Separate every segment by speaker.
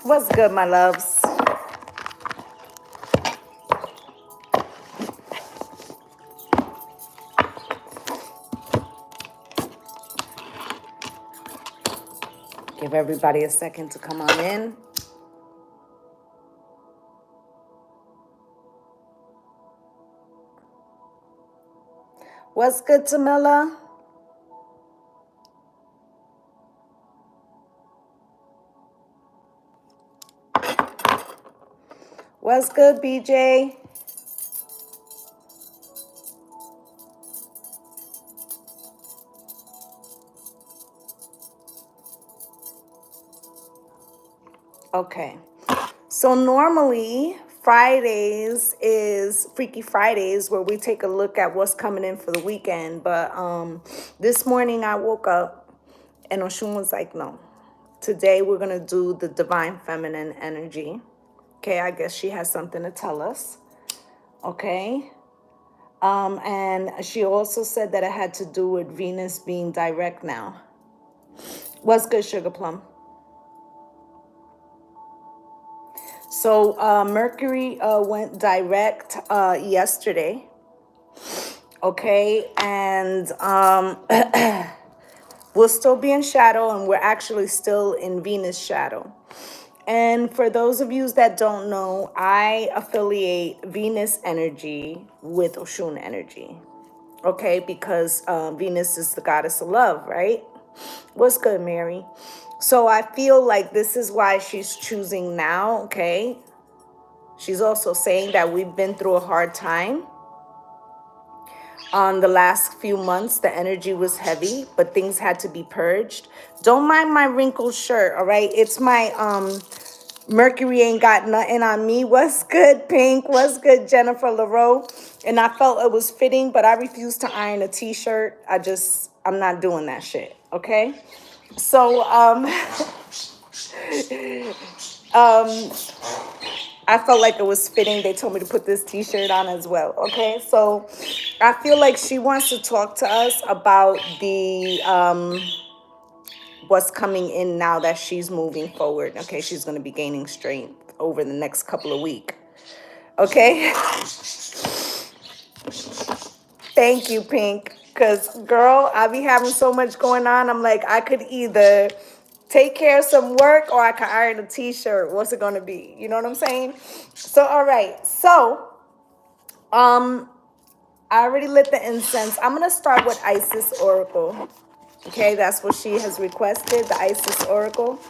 Speaker 1: What's good, my loves? Give everybody a second to come on in. What's good, Tamila? What's good, BJ? Okay. So normally Fridays is Freaky Fridays where we take a look at what's coming in for the weekend. But this morning I woke up and Oshun was like, no. Today we're going to do the divine feminine energy. Okay, I guess she has something to tell us. Okay. And she also said that it had to do with Venus being direct now. What's good, Sugar Plum? So Mercury went direct yesterday. Okay, and we'll still be in shadow, and we're actually still in Venus shadow. And for those of you that don't know, I affiliate Venus energy with Oshun energy. Okay, because Venus is the goddess of love, right? What's good, Mary? So I feel like this is why she's choosing now, okay? She's also saying that we've been through a hard time. On the last few months, the energy was heavy, but things had to be purged. Don't mind my wrinkled shirt, all right? It's my Mercury ain't got nothing on me. What's good, Pink? What's good, Jennifer LaRoe? And I felt it was fitting, but I refused to iron a t-shirt. I'm not doing that shit, okay? So, I felt like it was fitting. They told me to put this t-shirt on as well, okay? So I feel like she wants to talk to us about the what's coming in now that she's moving forward. Okay, she's going to be gaining strength over the next couple of weeks. Okay? Thank you, Pink. Because, girl, I be having so much going on. I'm like, I could either take care of some work or I could iron a t-shirt. What's it going to be? You know what I'm saying? So, all right. So, I already lit the incense. I'm going to start with Isis Oracle. Okay, that's what she has requested, the Isis Oracle.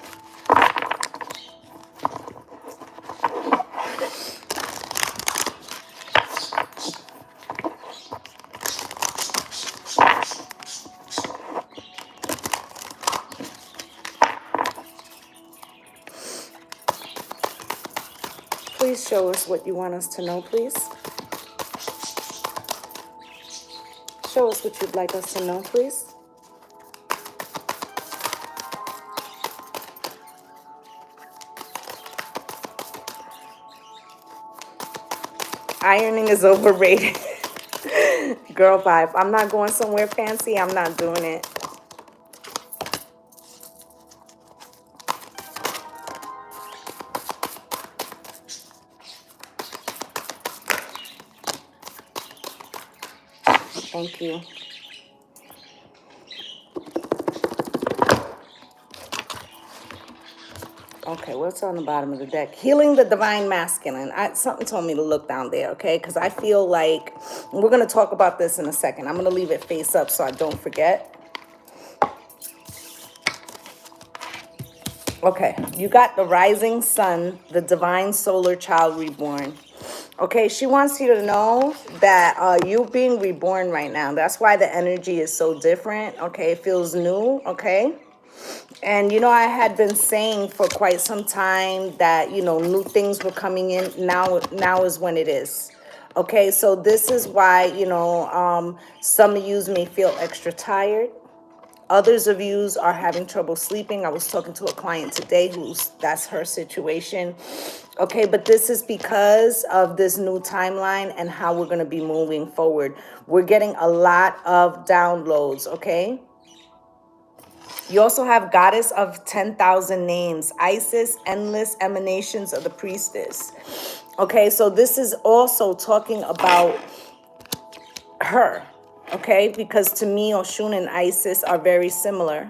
Speaker 1: Please show us what you want us to know, please. Show us what you'd like us to know, please. Ironing is overrated. Girl vibe. I'm not going somewhere fancy. I'm not doing it. Thank you. Okay, what's on the bottom of the deck? Healing the divine masculine. Something told me to look down there, okay? Because I feel like, we're going to talk about this in a second. I'm going to leave it face up so I don't forget. Okay, you got the rising sun, the divine solar child reborn. Okay, she wants you to know that you're being reborn right now. That's why the energy is so different. Okay, it feels new. Okay. And, you know, I had been saying for quite some time that, you know, new things were coming in. Now is when it is. Okay, so this is why, you know, some of you may feel extra tired. Others of you are having trouble sleeping. I was talking to a client today that's her situation. Okay, but this is because of this new timeline and how we're going to be moving forward. We're getting a lot of downloads, okay? You also have Goddess of 10,000 names, Isis, endless emanations of the priestess. Okay, so this is also talking about her. Okay, because to me, Oshun and Isis are very similar.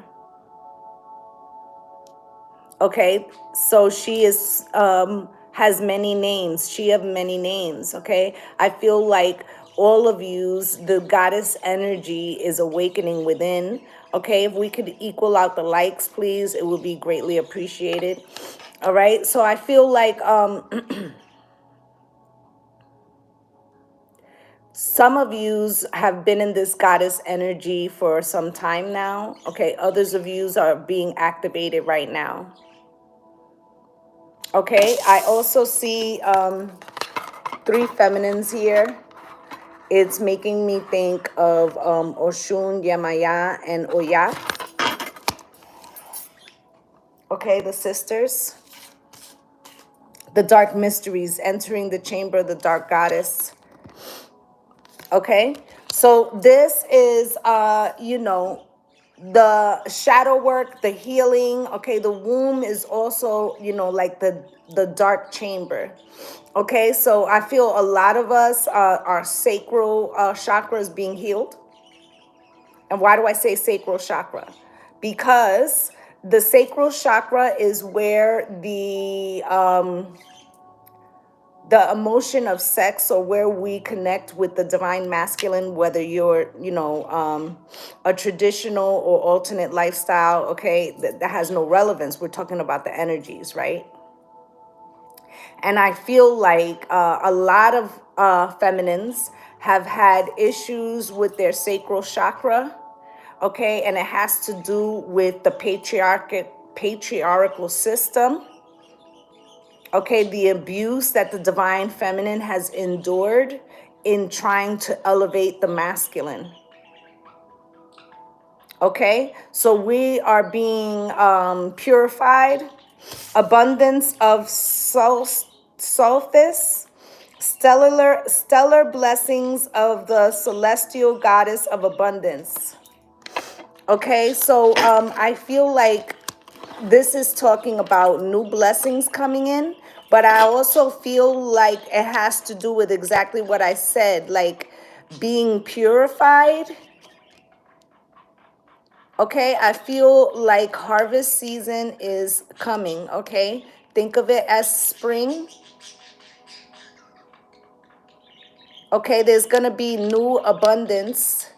Speaker 1: Okay, so she is has many names. She have many names. Okay, I feel like all of yous, the goddess energy is awakening within. Okay, if we could equal out the likes, please, it would be greatly appreciated. All right, so I feel like some of yous have been in this goddess energy for some time now. Okay, others of yous are being activated right now. Okay, I also see three feminines here. It's making me think of Oshun, Yemaya, and Oya. Okay, the sisters. The dark mysteries entering the chamber of the dark goddess. Okay, so this is, you know, the shadow work, the healing. Okay, the womb is also, you know, like the dark chamber. Okay, so I feel a lot of us our sacral chakra is being healed. And why do I say sacral chakra? Because the sacral chakra is where the emotion of sex, or where we connect with the divine masculine, whether you're, you know, a traditional or alternate lifestyle. Okay, that has no relevance. We're talking about the energies, right? And I feel like a lot of feminines have had issues with their sacral chakra. Okay, and it has to do with the patriarchal system. Okay, the abuse that the divine feminine has endured in trying to elevate the masculine. Okay, so we are being purified. Abundance of solstice, stellar blessings of the celestial goddess of abundance. Okay, so I feel like this is talking about new blessings coming in, but I also feel like it has to do with exactly what I said, like being purified. Okay, I feel like harvest season is coming. Okay, think of it as spring. Okay, there's going to be new abundance.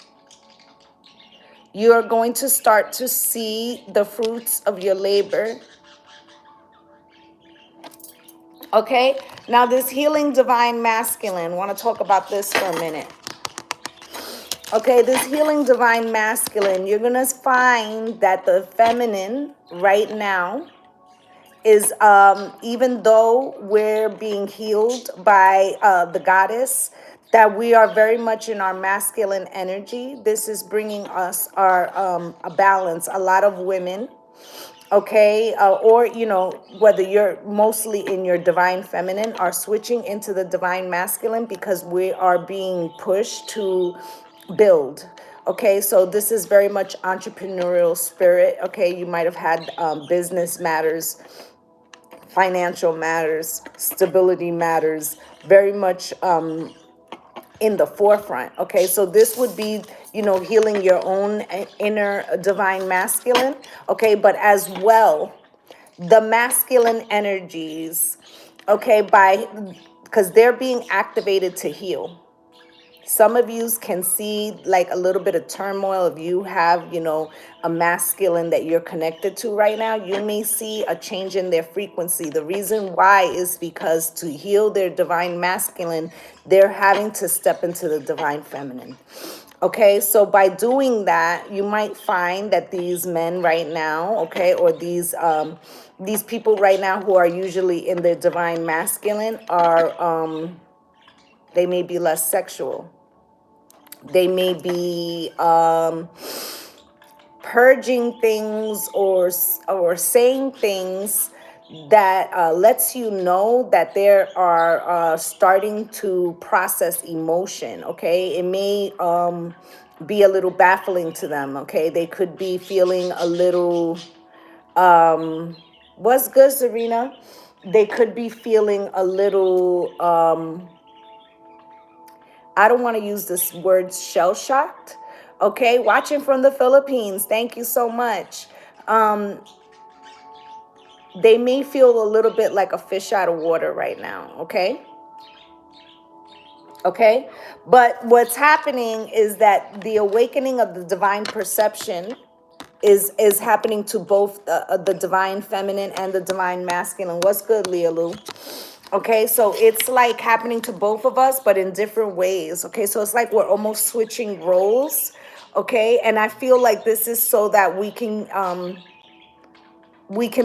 Speaker 1: You're going to start to see the fruits of your labor. Okay, now this healing divine masculine, want to talk about this for a minute. Okay, this healing divine masculine, you're going to find that the feminine right now is, even though we're being healed by the goddess, that we are very much in our masculine energy. This is bringing us our a balance. A lot of women, okay, or, you know, whether you're mostly in your divine feminine, are switching into the divine masculine because we are being pushed to build. Okay, so this is very much entrepreneurial spirit. Okay, you might have had business matters, financial matters, stability matters, very much in the forefront. Okay, so this would be, you know, healing your own inner divine masculine. Okay, but as well, the masculine energies, okay, because they're being activated to heal. Some of you can see like a little bit of turmoil. If you have, you know, a masculine that you're connected to right now, you may see a change in their frequency. The reason why is because to heal their divine masculine, they're having to step into the divine feminine. Okay, so by doing that, you might find that these men right now, okay, or these people right now who are usually in their divine masculine are they may be less sexual. They may be purging things or saying things that lets you know that they are starting to process emotion. Okay, it may be a little baffling to them. Okay, they could be feeling a little what's good, Serena? They could be feeling a little I don't want to use this word, shell shocked. Okay, watching from the Philippines, thank you so much. They may feel a little bit like a fish out of water right now. Okay, but what's happening is that the awakening of the divine perception is happening to both the divine feminine and the divine masculine. What's good, Leah Lou? Okay, so it's like happening to both of us, but in different ways. Okay, so it's like we're almost switching roles. Okay, and I feel like this is so that we can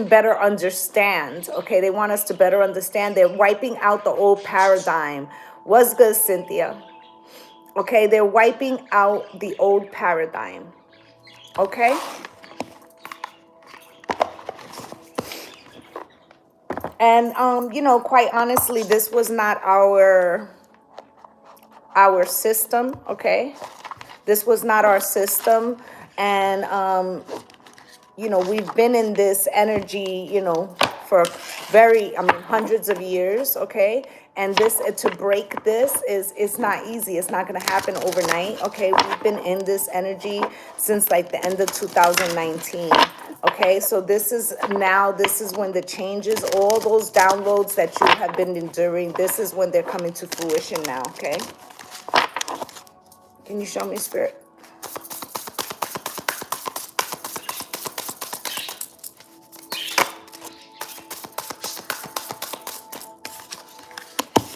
Speaker 1: better understand. Okay, they want us to better understand. They're wiping out the old paradigm. What's good, Cynthia? Okay, they're wiping out the old paradigm. Okay, and you know, quite honestly, this was not our system. Okay, this was not our system, and you know, we've been in this energy, you know, for very, I mean, hundreds of years. Okay, and this to break this is, it's not easy. It's not going to happen overnight. Okay, we've been in this energy since like the end of 2019. Okay, so this is now, this is when the changes, all those downloads that you have been enduring, this is when they're coming to fruition now. Okay, can you show me, Spirit?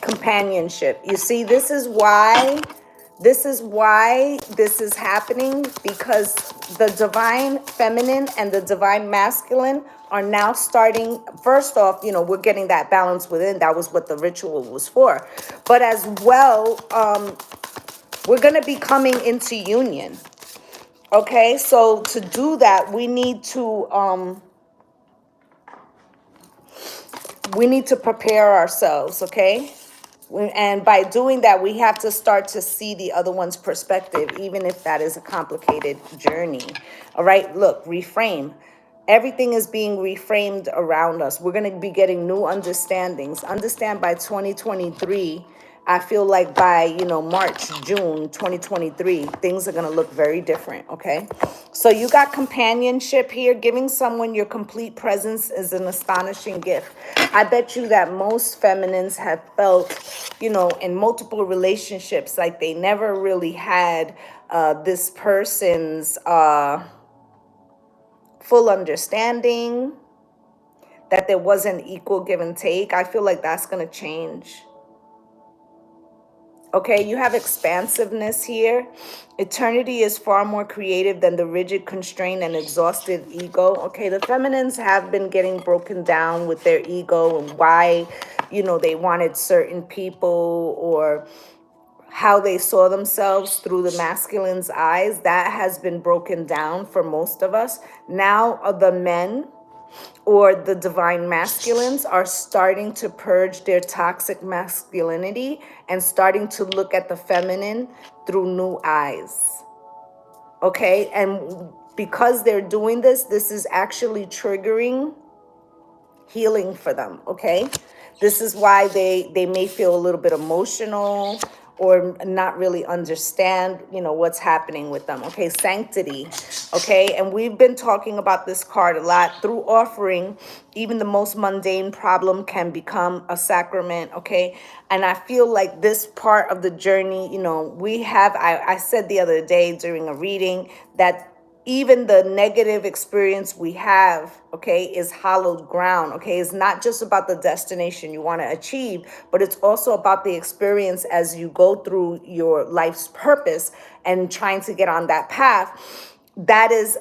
Speaker 1: Companionship. You see, this is happening, because the divine feminine and the divine masculine are now starting. First off, you know, we're getting that balance within. That was what the ritual was for. But as well, we're going to be coming into union. Okay, so to do that, we need to prepare ourselves. Okay, and by doing that, we have to start to see the other one's perspective, even if that is a complicated journey. All right, look, reframe. Everything is being reframed around us. We're going to be getting new understandings. Understand, by 2023, I feel like by, you know, March, June 2023, things are going to look very different. Okay, so you got companionship here. Giving someone your complete presence is an astonishing gift. I bet you that most feminines have felt, you know, in multiple relationships, like they never really had this person's full understanding, that there wasn't equal give and take. I feel like that's going to change. Okay, you have expansiveness here. Eternity is far more creative than the rigid, constrained, and exhausted ego. Okay, the feminines have been getting broken down with their ego and why, you know, they wanted certain people, or how they saw themselves through the masculine's eyes. That has been broken down for most of us. Now the men, or the divine masculines, are starting to purge their toxic masculinity and starting to look at the feminine through new eyes. Okay, and because they're doing this, this is actually triggering healing for them. Okay, this is why they may feel a little bit emotional, or not really understand, you know, what's happening with them. Okay, sanctity. Okay, and we've been talking about this card a lot. Through offering, even the most mundane problem can become a sacrament. Okay, and I feel like this part of the journey, you know, we have, I said the other day during a reading that even the negative experience we have, okay, is hallowed ground. Okay, it's not just about the destination you want to achieve, but it's also about the experience as you go through your life's purpose and trying to get on that path. That is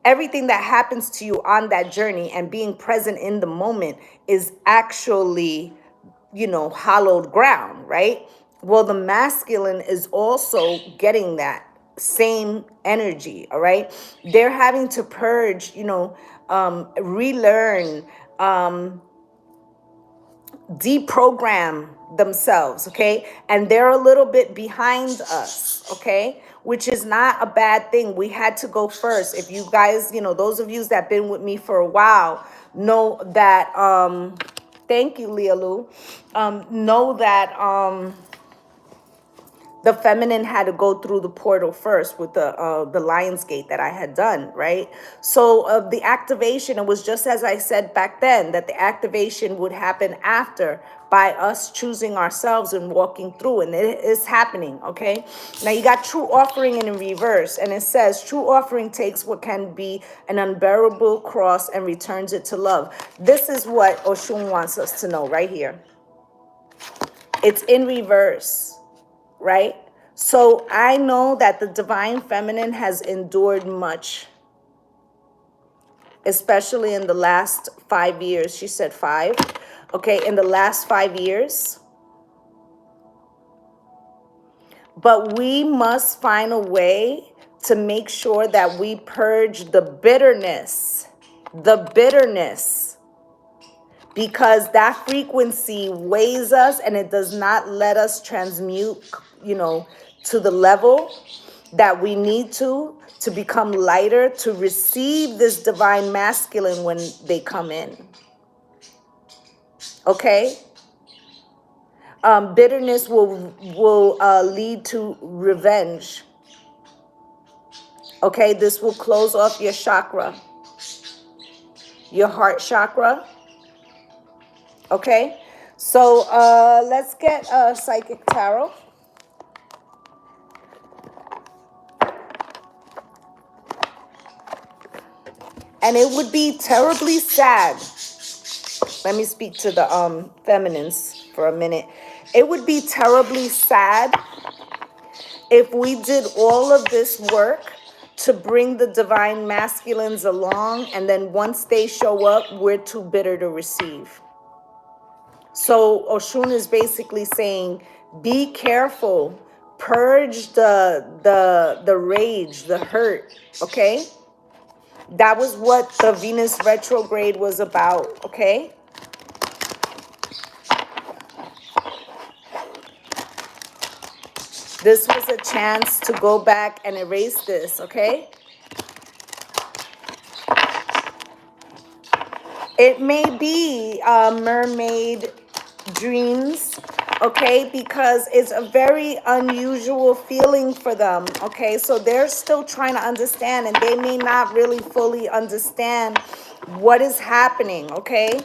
Speaker 1: everything that happens to you on that journey, and being present in the moment is actually, you know, hallowed ground, right? Well, the masculine is also getting that same energy. All right, they're having to purge, you know, relearn deprogram themselves, okay? And they're a little bit behind us, okay? Which is not a bad thing. We had to go first. If you guys, you know, those of you that have been with me for a while know that, thank you, Leah Lou, know that, the feminine had to go through the portal first with the Lion's Gate that I had done, right? So the activation, it was just as I said back then, that the activation would happen after, by us choosing ourselves and walking through, and it is happening, okay? Now you got true offering in reverse, and it says true offering takes what can be an unbearable cross and returns it to love. This is what Oshun wants us to know right here. It's in reverse, right? So I know that the divine feminine has endured much, especially in the last 5 years. She said 5. Okay, in the last 5 years. But we must find a way to make sure that we purge the bitterness, because that frequency weighs us and it does not let us transmute, you know, to the level that we need to become lighter, to receive this divine masculine when they come in. Okay? Bitterness will lead to revenge. Okay, this will close off your chakra, your heart chakra. Okay, so let's get Psychic Tarot. And it would be terribly sad. Let me speak to the feminines for a minute. It would be terribly sad if we did all of this work to bring the divine masculines along, and then once they show up, we're too bitter to receive. So Oshun is basically saying, be careful, purge the rage, the hurt, okay? That was what the Venus retrograde was about, okay? This was a chance to go back and erase this, okay? It may be mermaid dreams, okay? Because it's a very unusual feeling for them, okay? So they're still trying to understand, and they may not really fully understand what is happening, okay?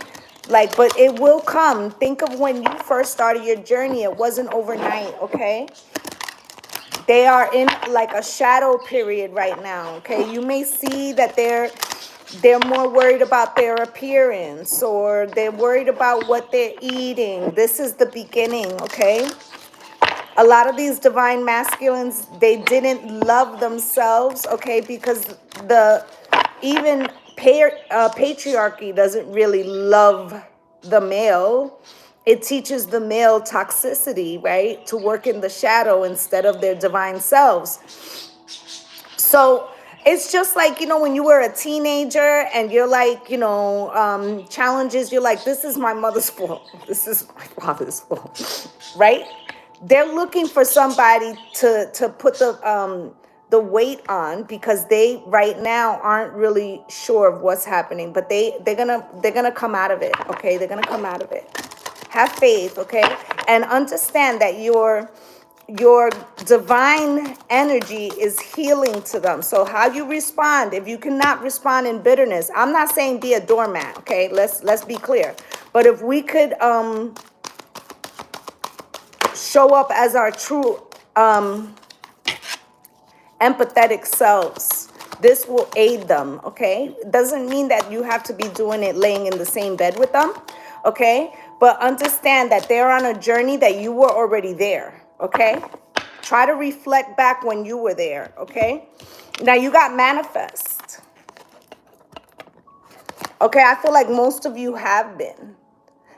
Speaker 1: Like, but it will come. Think of when you first started your journey. It wasn't overnight, okay? They are in like a shadow period right now, okay? You may see that they're more worried about their appearance, or they're worried about what they're eating. This is the beginning, okay? A lot of these divine masculines, they didn't love themselves, okay? Because even patriarchy doesn't really love the male. It teaches the male toxicity, right? To work in the shadow instead of their divine selves. So it's just like, you know, when you were a teenager and you're like, you know, challenges, you're like, this is my mother's fault. This is my father's fault, right? They're looking for somebody to put the weight on, because they right now aren't really sure of what's happening, but they're gonna come out of it, okay? They're gonna come out of it. Have faith, okay? And understand that your divine energy is healing to them. So how you respond, if you cannot respond in bitterness, I'm not saying be a doormat, okay? Let's be clear. But if we could show up as our true empathetic selves, this will aid them, okay? It doesn't mean that you have to be doing it laying in the same bed with them, okay? But understand that they're on a journey that you were already there, okay? Try to reflect back when you were there, okay? Now you got manifest. Okay, I feel like most of you have been.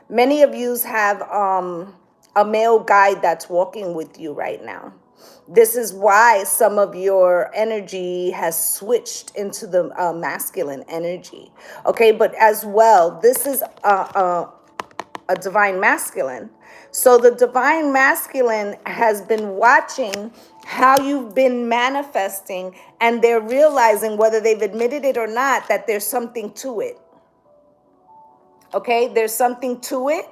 Speaker 1: Many of you have a male guide that's walking with you right now. This is why some of your energy has switched into the masculine energy. Okay, but as well, this is a divine masculine. So the divine masculine has been watching how you've been manifesting, and they're realizing, whether they've admitted it or not, that there's something to it. Okay, there's something to it.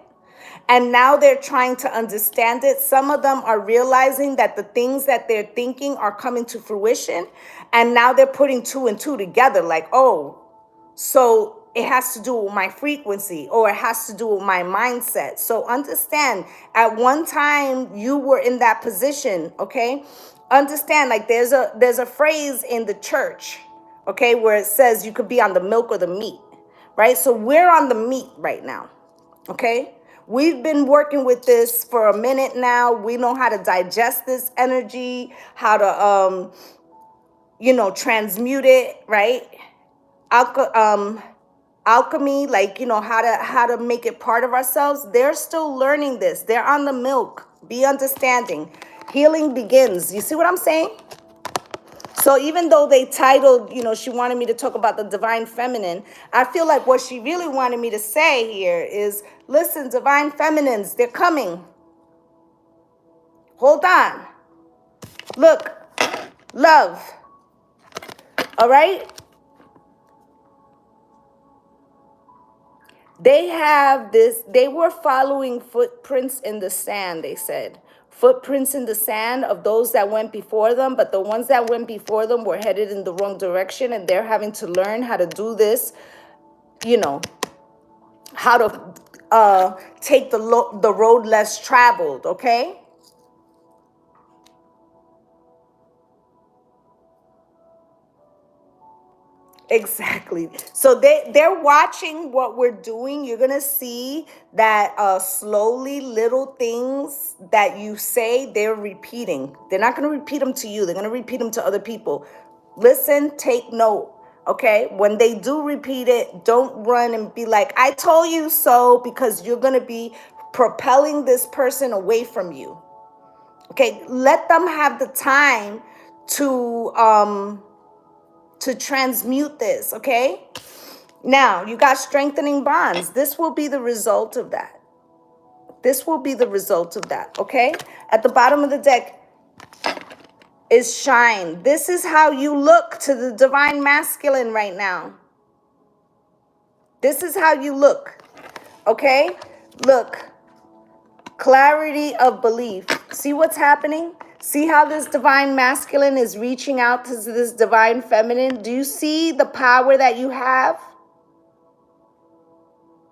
Speaker 1: And now they're trying to understand it. Some of them are realizing that the things that they're thinking are coming to fruition. And now they're putting two and two together, like, oh, so it has to do with my frequency, or it has to do with my mindset. So understand, at one time you were in that position, okay? Understand, like there's a phrase in the church, okay, where it says you could be on the milk or the meat, right? So we're on the meat right now, okay? We've been working with this for a minute now. We know how to digest this energy, how to transmute it, right? Alchemy, like, how to make it part of ourselves. They're still learning this. They're on the milk. Be understanding. Healing begins. You see what I'm saying? So even though they titled, she wanted me to talk about the divine feminine, I feel like what she really wanted me to say here is, listen, divine feminines, they're coming. Hold on. Look, love. All right? They were following footprints in the sand, they said. Footprints in the sand of those that went before them, but the ones that went before them were headed in the wrong direction, and they're having to learn how to do this, how to take the road less traveled, okay? Exactly. So they're watching what we're doing. You're gonna see that slowly, little things that you say, they're repeating. They're not gonna repeat them to you. They're gonna repeat them to other people. Listen, take note. Okay, when they do repeat it, don't run and be like, I told you so, because you're gonna be propelling this person away from you. Okay, let them have the time to transmute this, okay? Now, you got strengthening bonds. This will be the result of that. This will be the result of that, okay? At the bottom of the deck is shine. This is how you look to the divine masculine right now. This is how you look, okay? Look, clarity of belief. See what's happening? See how this divine masculine is reaching out to this divine feminine? Do you see the power that you have?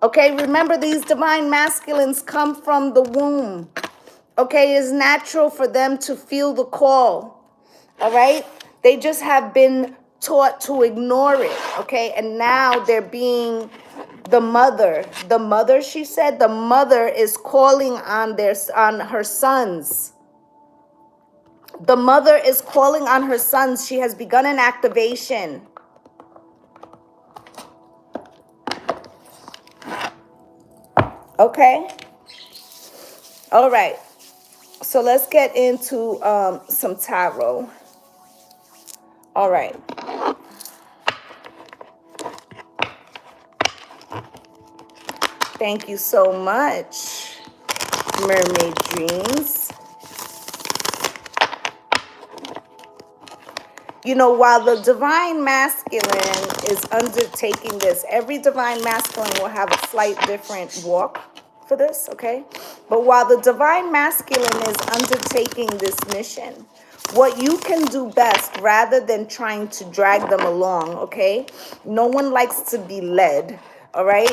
Speaker 1: Okay, remember, these divine masculines come from the womb. Okay, it's natural for them to feel the call. All right? They just have been taught to ignore it. Okay, and now they're being the mother. The mother, she said, the mother is calling on her sons. The mother is calling on her sons. She has begun an activation. Okay? All right. So let's get into some tarot. All right. Thank you so much, Mermaid Dreams. While the divine masculine is undertaking this, every divine masculine will have a slight different walk for this, okay? But while the divine masculine is undertaking this mission, what you can do best, rather than trying to drag them along, okay? No one likes to be led, all right?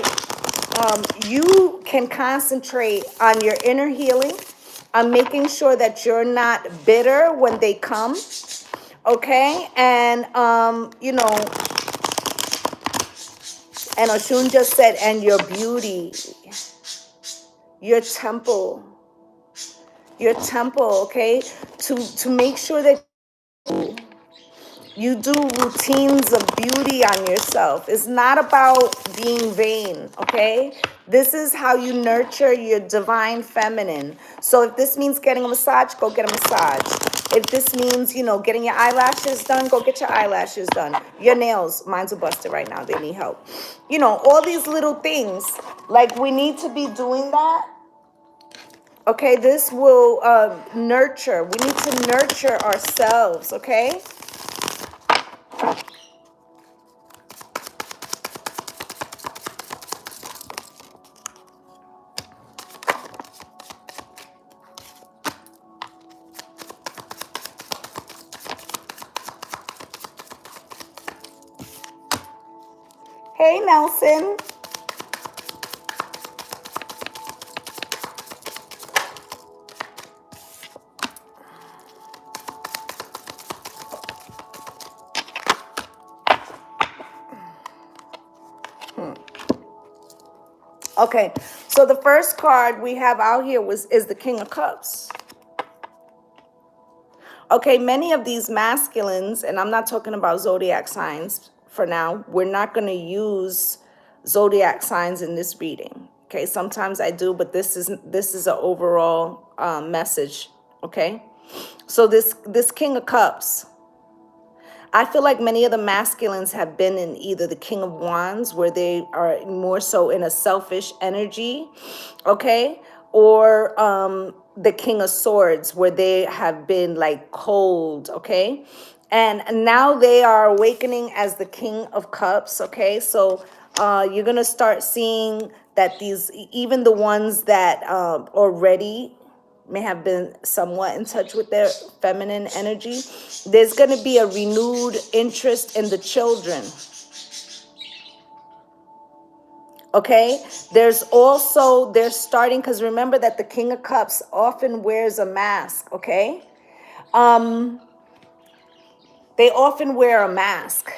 Speaker 1: You can concentrate on your inner healing, on making sure that you're not bitter when they come, okay? And, and Oshun just said, and your beauty, your temple, okay? To make sure that You do routines of beauty on yourself. It's not about being vain, okay? This is how you nurture your divine feminine. So if this means getting a massage, go get a massage. If this means, you know, getting your eyelashes done, go get your eyelashes done. Your nails, mine's are busted right now. They need help. You know, all these little things. Like, we need to be doing that. Okay, this will nurture. We need to nurture ourselves, okay? Hey, Nelson. Okay, so the first card we have out here is the King of Cups. Okay, many of these masculines, and I'm not talking about zodiac signs for now. We're not going to use zodiac signs in this reading. Okay, sometimes I do, but this is an overall message. Okay, so this King of Cups, I feel like many of the masculines have been in either the King of Wands, where they are more so in a selfish energy, okay, or the King of Swords, where they have been like cold, okay, and now they are awakening as the King of Cups, okay. So you're gonna start seeing that these, even the ones that already may have been somewhat in touch with their feminine energy, there's going to be a renewed interest in the children. Okay, they're starting, because remember that the King of Cups often wears a mask. Okay, they often wear a mask,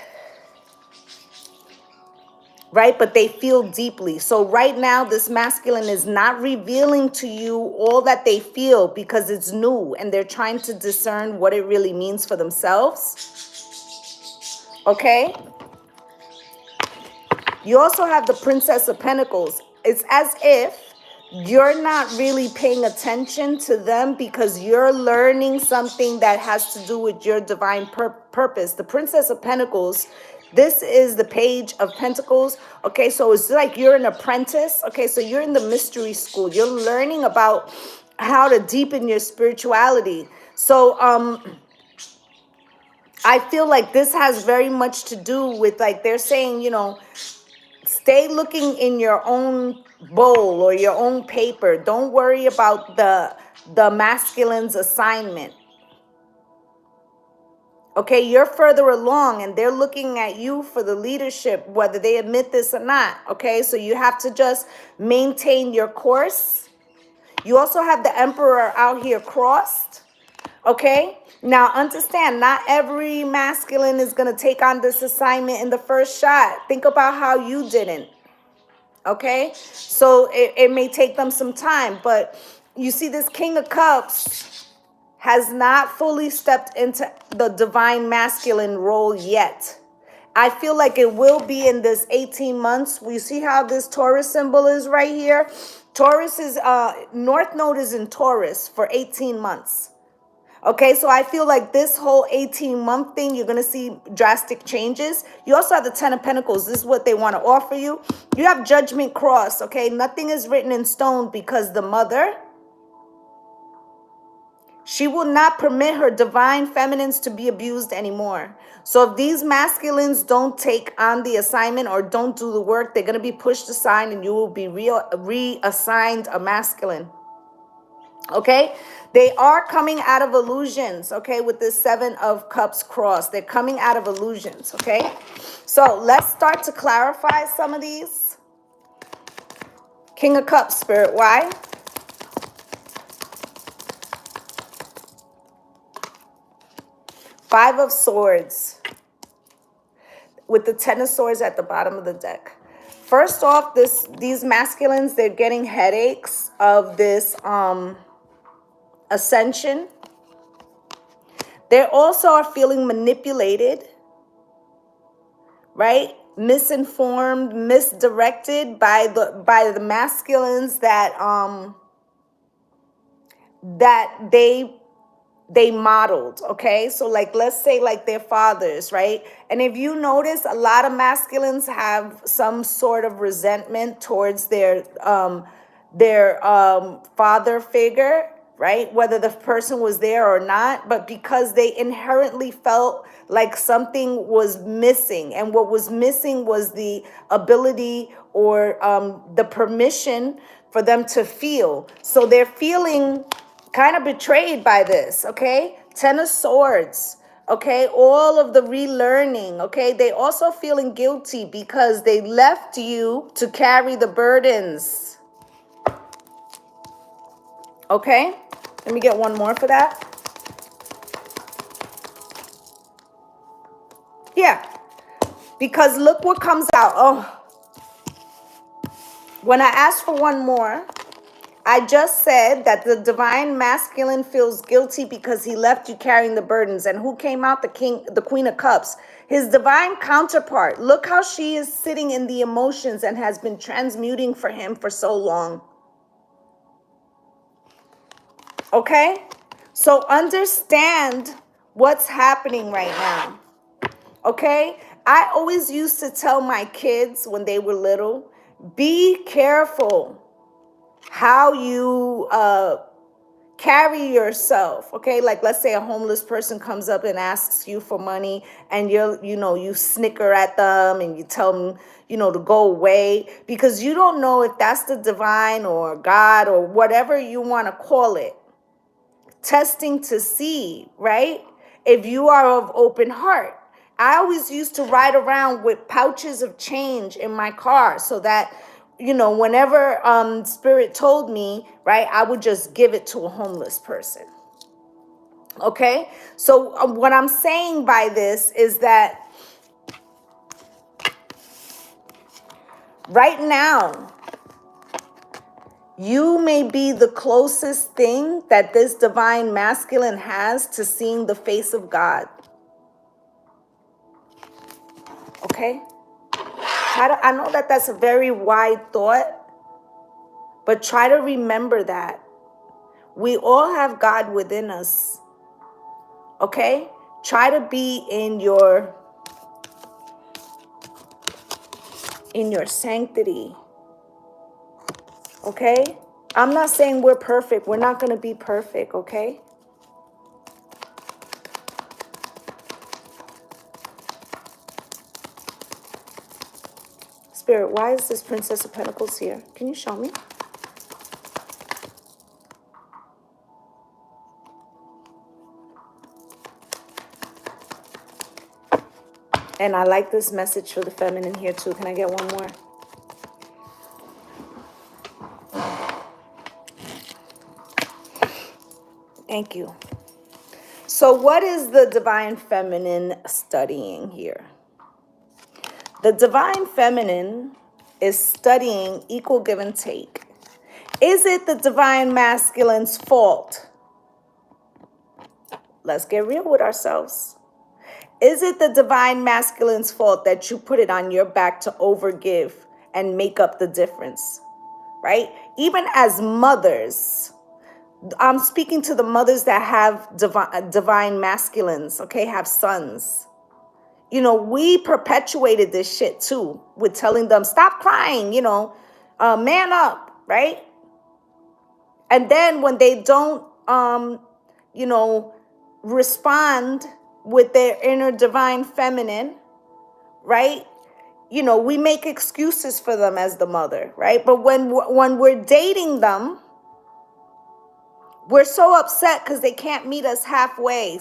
Speaker 1: right? But they feel deeply. So right now, this masculine is not revealing to you all that they feel, because it's new and they're trying to discern what it really means for themselves. Okay? You also have the Princess of Pentacles. It's as if you're not really paying attention to them, because you're learning something that has to do with your divine purpose. The Princess of Pentacles, this is the Page of Pentacles. Okay, so it's like you're an apprentice. Okay, so you're in the mystery school. You're learning about how to deepen your spirituality. So I feel like this has very much to do with, like, they're saying, you know, stay looking in your own bowl or your own paper. Don't worry about the masculine's assignment. Okay, you're further along and they're looking at you for the leadership, whether they admit this or not. Okay, so you have to just maintain your course. You also have the Emperor out here crossed. Okay, now understand, not every masculine is going to take on this assignment in the first shot. Think about how you didn't. Okay, so it may take them some time, but you see, this King of Cups has not fully stepped into the divine masculine role yet. I feel like it will be in this 18 months. We see how this Taurus symbol is right here. Taurus is North Node is in Taurus for 18 months. Okay, so I feel like this whole 18-month thing, you're going to see drastic changes. You also have the Ten of Pentacles. This is what they want to offer you. You have Judgment Cross, okay? Nothing is written in stone, because the mother, she will not permit her divine feminines to be abused anymore. So if these masculines don't take on the assignment or don't do the work, they're going to be pushed aside and you will be reassigned a masculine. Okay, they are coming out of illusions. Okay, with this Seven of Cups cross, they're coming out of illusions. Okay, so let's start to clarify some of these. King of Cups, Spirit, why? Five of Swords with the Ten of Swords at the bottom of the deck. First off, these masculines, they're getting headaches of this ascension. They also are feeling manipulated, right? Misinformed, misdirected by the masculines that they modeled. Okay, so like, let's say like their fathers, right? And if you notice, a lot of masculines have some sort of resentment towards their father figure, right? Whether the person was there or not, but because they inherently felt like something was missing, and what was missing was the ability or the permission for them to feel. So they're feeling kind of betrayed by this, okay? Ten of Swords, okay? All of the relearning, okay? They also feeling guilty because they left you to carry the burdens, okay? Let me get one more for that. Yeah, because look what comes out. Oh, when I asked for one more, I just said that the divine masculine feels guilty because he left you carrying the burdens. And who came out? The Queen of Cups. His divine counterpart. Look how she is sitting in the emotions and has been transmuting for him for so long. Okay? So understand what's happening right now. Okay? I always used to tell my kids when they were little, be careful how you carry yourself. Okay, like let's say a homeless person comes up and asks you for money, and you snicker at them and you tell them to go away, because you don't know if that's the divine or God or whatever you want to call it testing to see, right, if you are of open heart. I always used to ride around with pouches of change in my car so that whenever spirit told me, right, I would just give it to a homeless person. Okay, so what I'm saying by this is that right now you may be the closest thing that this divine masculine has to seeing the face of God. Okay, I know that that's a very wide thought, but try to remember that we all have God within us. Okay, try to be in your sanctity. Okay, I'm not saying we're perfect. We're not going to be perfect. Okay, Spirit, why is this Princess of Pentacles here? Can you show me? And I like this message for the feminine here too. Can I get one more? Thank you. So what is the divine feminine studying here? The divine feminine is studying equal give and take. Is it the divine masculine's fault? Let's get real with ourselves. Is it the divine masculine's fault that you put it on your back to overgive and make up the difference, right? Even as mothers, I'm speaking to the mothers that have divine masculines, okay, have sons. We perpetuated this shit too with telling them, stop crying, man up, right? And then when they don't, respond with their inner divine feminine, right? We make excuses for them as the mother, right? But when we're dating them, we're so upset because they can't meet us halfway.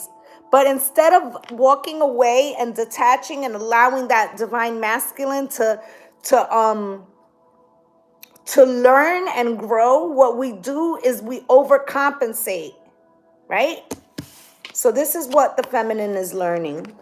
Speaker 1: But instead of walking away and detaching and allowing that divine masculine to learn and grow, what we do is we overcompensate, right? So this is what the feminine is learning.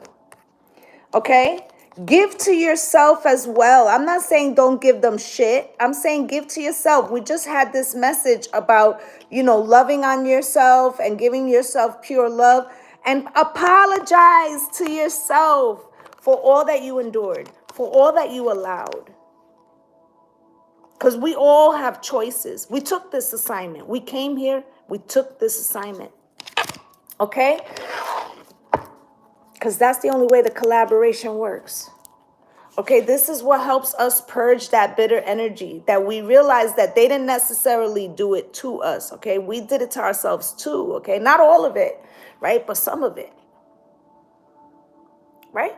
Speaker 1: Okay? Give to yourself as well. I'm not saying don't give them shit. I'm saying give to yourself. We just had this message about, loving on yourself and giving yourself pure love. And apologize to yourself for all that you endured, for all that you allowed. Because we all have choices. We took this assignment. We came here, we took this assignment. Okay? Because that's the only way the collaboration works. Okay, this is what helps us purge that bitter energy, that we realize that they didn't necessarily do it to us. Okay, we did it to ourselves too. Okay, not all of it, right? But some of it, right?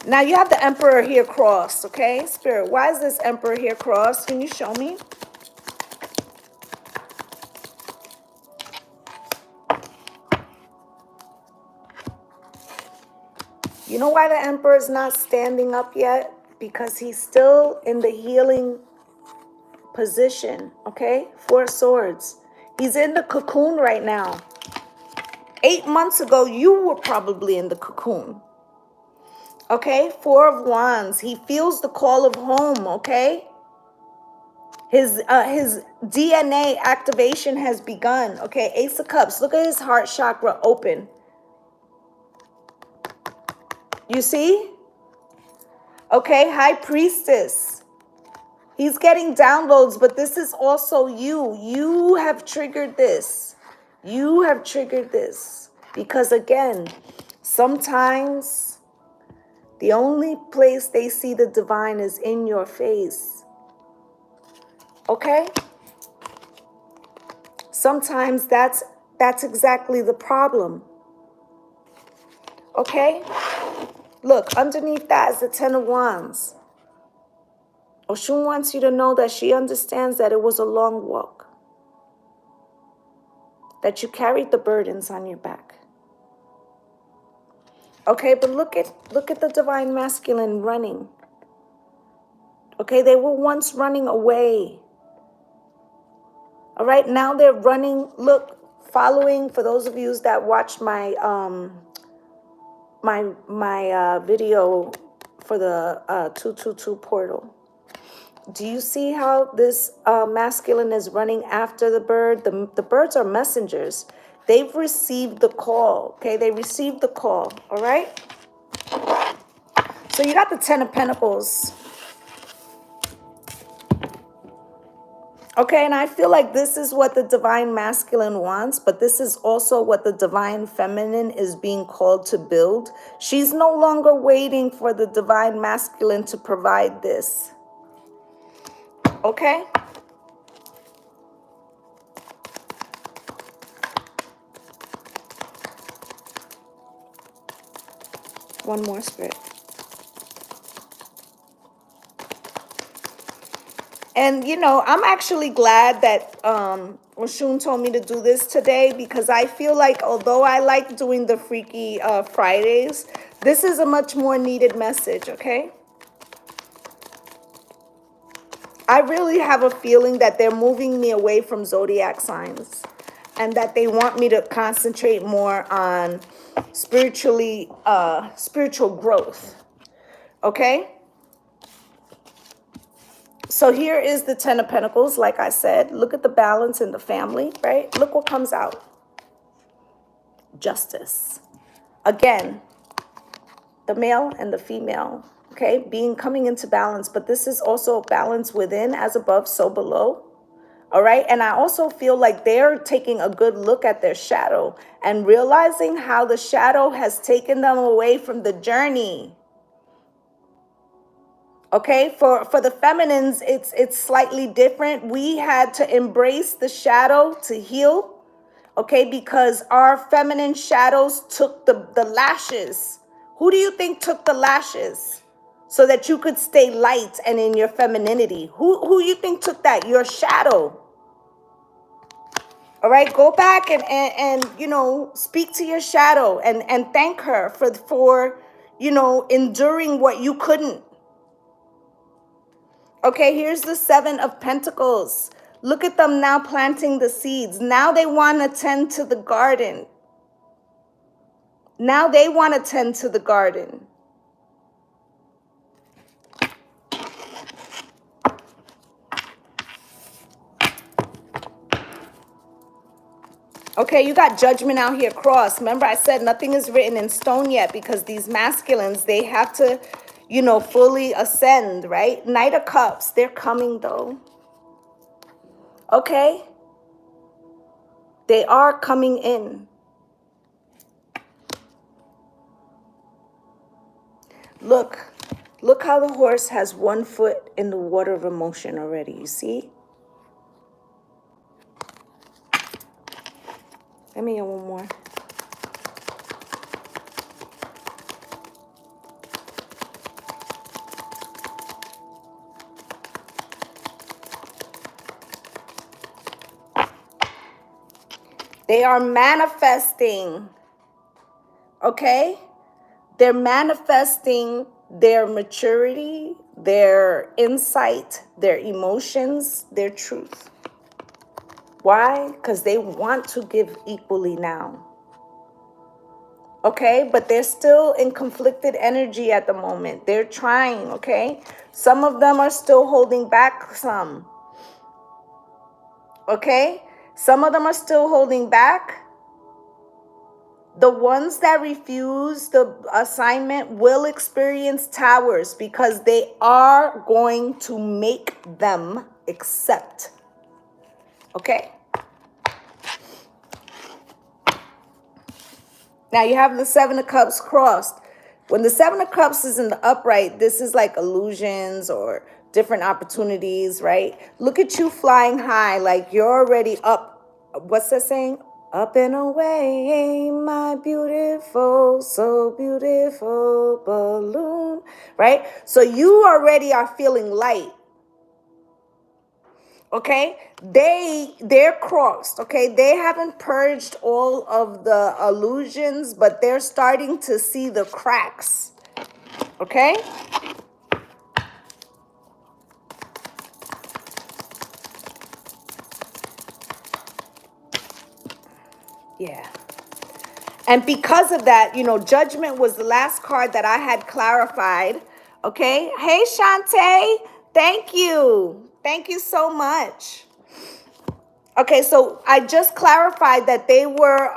Speaker 1: Now you have the Emperor here crossed. Okay, Spirit, why is this Emperor here crossed? Can you show me? You know why the Emperor is not standing up yet? Because he's still in the healing position, okay? 4 swords. He's in the cocoon right now. 8 months ago, you were probably in the cocoon. Okay? 4 of Wands. He feels the call of home, okay? His DNA activation has begun, okay? Ace of Cups. Look at his heart chakra open. You see? Okay, High Priestess. He's getting downloads, but this is also you. You have triggered this. You have triggered this. Because again, sometimes the only place they see the divine is in your face. Okay? Sometimes that's exactly the problem. Okay? Look, underneath that is the 10 of Wands. Oshun wants you to know that she understands that it was a long walk. That you carried the burdens on your back. Okay, but look at the divine masculine running. Okay, they were once running away. All right, now they're running. Look, following, for those of you that watched my video for the 222 portal. Do you see how this masculine is running after the bird? The birds are messengers. They've received the call, okay? They received the call, all right? So you got the 10 of Pentacles. Okay, and I feel like this is what the divine masculine wants, but this is also what the divine feminine is being called to build. She's no longer waiting for the divine masculine to provide this. Okay? One more, Spirit. And, you know, I'm actually glad that Oshun told me to do this today, because I feel like although I like doing the Freaky Fridays, this is a much more needed message, okay? I really have a feeling that they're moving me away from zodiac signs, and that they want me to concentrate more on spiritual growth, okay? So here is the 10 of Pentacles, like I said. Look at the balance in the family, right? Look what comes out. Justice. Again, the male and the female, okay? Coming into balance, but this is also balance within, as above, so below. All right, and I also feel like they're taking a good look at their shadow and realizing how the shadow has taken them away from the journey. Okay, for the feminines, it's slightly different. We had to embrace the shadow to heal, okay, because our feminine shadows took the lashes. Who do you think took the lashes so that you could stay light and in your femininity? Who you think took that? Your shadow. All right, go back and you know, speak to your shadow and thank her for you know, enduring what you couldn't. Okay, here's the 7 of Pentacles. Look at them now planting the seeds. Now they want to tend to the garden. Now they want to tend to the garden. Okay, you got Judgment out here crossed. Remember I said nothing is written in stone yet because these masculines, they have to, you know, fully ascend, right? Knight of Cups, they're coming though. Okay? They are coming in. Look how the horse has 1 foot in the water of emotion already, you see? Let me get one more. They are manifesting, okay? They're manifesting their maturity, their insight, their emotions, their truth. Why? Because they want to give equally now. Okay? But they're still in conflicted energy at the moment. They're trying, okay? Some of them are still holding back some. Okay? Some of them are still holding back. The ones that refuse the assignment will experience towers because they are going to make them accept. Okay? Now you have the 7 of Cups crossed. When the 7 of Cups is in the upright, this is like illusions or different opportunities, right? Look at you flying high, like you're already up. What's that saying? Up and away, my beautiful, so beautiful balloon, right? So you already are feeling light. Okay, they're crossed. Okay, they haven't purged all of the illusions, but they're starting to see the cracks. Okay, yeah. And because of that, you know, Judgment was the last card that I had clarified. Okay, hey Shantae, thank you so much. Okay, so I just clarified that they were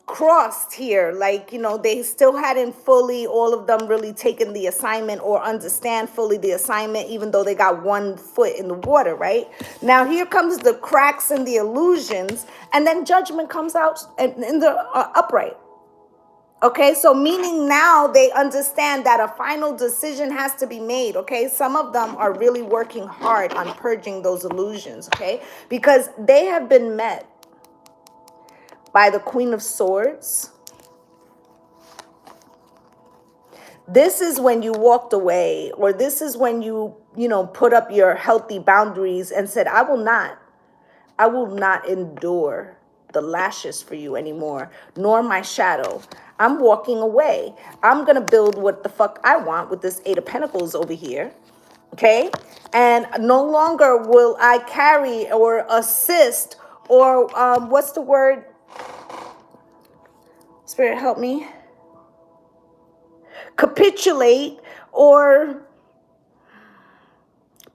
Speaker 1: crossed here, like, you know, they still hadn't fully, all of them really taken the assignment or understand fully the assignment, even though they got 1 foot in the water, right? Now here comes the cracks and the illusions, and then Judgment comes out in the upright. Okay, so meaning now they understand that a final decision has to be made, okay? Some of them are really working hard on purging those illusions, okay? Because they have been met by the Queen of Swords. This is when you walked away, or this is when you know, put up your healthy boundaries and said, I will not endure the lashes for you anymore, nor my shadow. I'm walking away. I'm going to build what the fuck I want with this 8 of Pentacles over here. Okay? And no longer will I carry or assist or what's the word? Spirit, help me. Capitulate or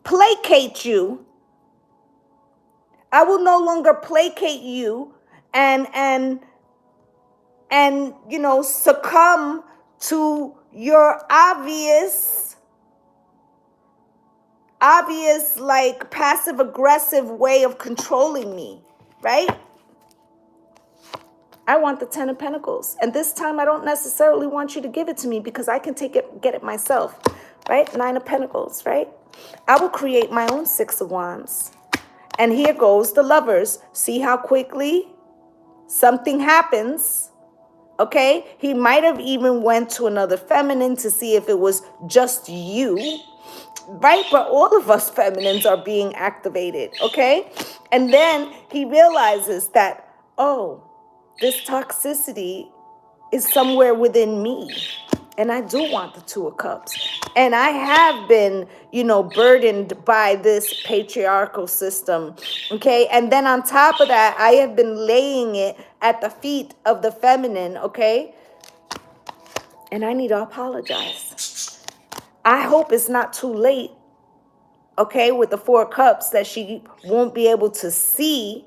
Speaker 1: placate you. I will no longer placate you and you know, succumb to your obvious like passive aggressive way of controlling me, right? I want the 10 of Pentacles, and this time I don't necessarily want you to give it to me because I can get it myself, right? 9 of Pentacles, right? I will create my own 6 of Wands. And here goes the Lovers. See how quickly something happens. Okay, he might have even went to another feminine to see if it was just you, right? But all of us feminines are being activated, okay? And then he realizes that, oh, this toxicity is somewhere within me. And I do want the 2 of Cups. And I have been, you know, burdened by this patriarchal system. Okay. And then on top of that, I have been laying it at the feet of the feminine. Okay. And I need to apologize. I hope it's not too late. Okay. With the 4 of Cups, that she won't be able to see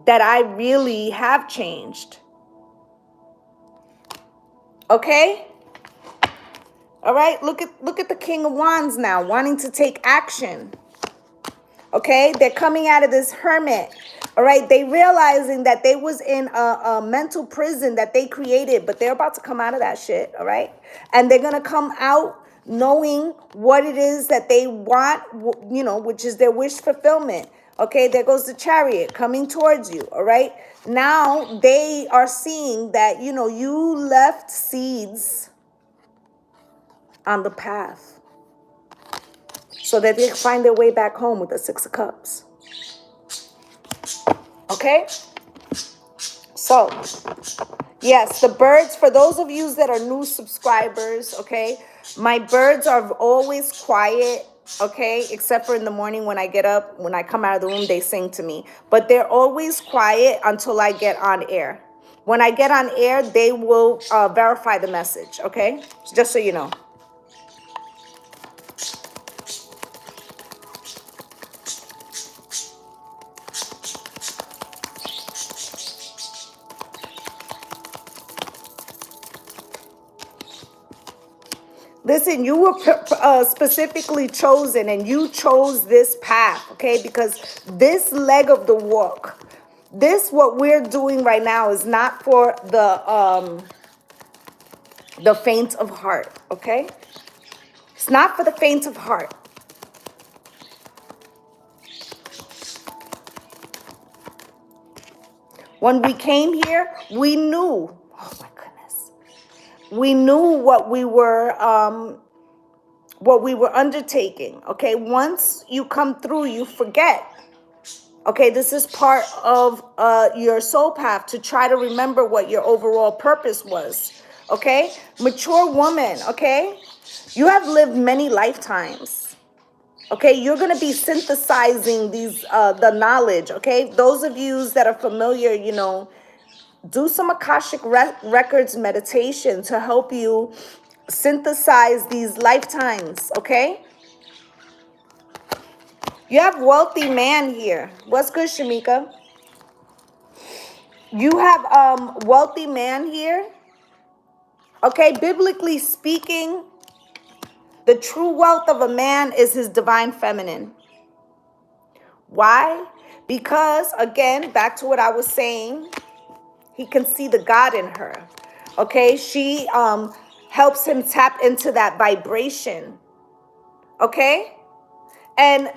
Speaker 1: that I really have changed. Okay? All right? Look at the King of Wands now, wanting to take action. Okay? They're coming out of this hermit. All right? They realizing that they was in a mental prison that they created, but they're about to come out of that shit. All right? And they're going to come out knowing what it is that they want, you know, which is their wish fulfillment. Okay, there goes the Chariot coming towards you. All right, now they are seeing that, you know, you left seeds on the path so that they can find their way back home with the Six of Cups. Okay, so yes, the birds, for those of you that are new subscribers, okay, my birds are always quiet, okay, except for in the morning when I get up, when I come out of the room, they sing to me. But they're always quiet until I get on air. When I get on air, they will verify the message, okay? Just so you know. Listen, you were specifically chosen, and you chose this path, okay? Because this leg of the walk, what we're doing right now is not for the faint of heart, okay? It's not for the faint of heart. When we came here, we knew, oh my goodness, we knew what we were undertaking, okay? Once you come through, you forget. Okay, this is part of your soul path, to try to remember what your overall purpose was. Okay, mature woman, okay? You have lived many lifetimes. Okay, you're going to be synthesizing these the knowledge, okay? Those of you that are familiar, you know, do some Akashic records meditation to help you synthesize these lifetimes, okay? You have wealthy man here. What's good, Shamika? You have wealthy man here. Okay, biblically speaking, the true wealth of a man is his divine feminine. Why? Because, again, back to what I was saying, he can see the God in her. Okay, she helps him tap into that vibration. Okay, and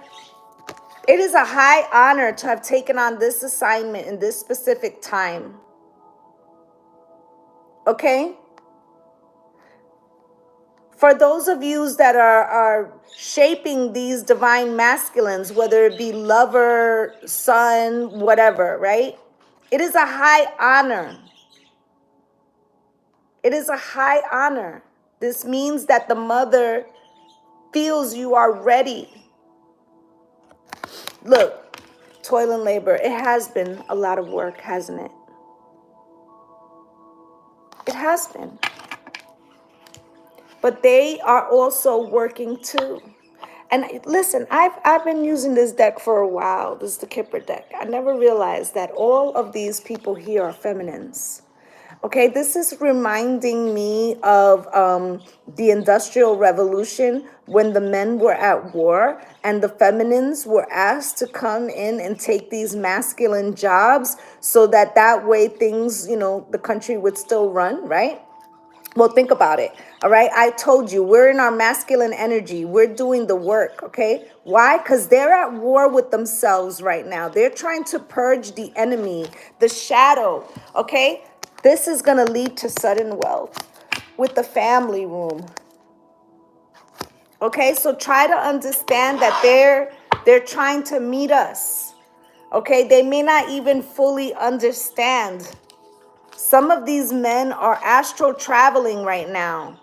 Speaker 1: it is a high honor to have taken on this assignment in this specific time. Okay, for those of you that are shaping these divine masculines, whether it be lover, son, whatever, right? It is a high honor. It is a high honor. This means that the mother feels you are ready. Look, toil and labor. It has been a lot of work, hasn't it? It has been. But they are also working too. And listen, I've been using this deck for a while. This is the Kipper deck. I never realized that all of these people here are feminines. Okay, this is reminding me of the Industrial Revolution, when the men were at war and the feminines were asked to come in and take these masculine jobs so that way things, you know, the country would still run, right? Well, think about it, all right? I told you, we're in our masculine energy. We're doing the work, okay? Why? Because they're at war with themselves right now. They're trying to purge the enemy, the shadow, okay? This is going to lead to sudden wealth with the family room. Okay, so try to understand that they're trying to meet us. Okay, they may not even fully understand. Some of these men are astral traveling right now.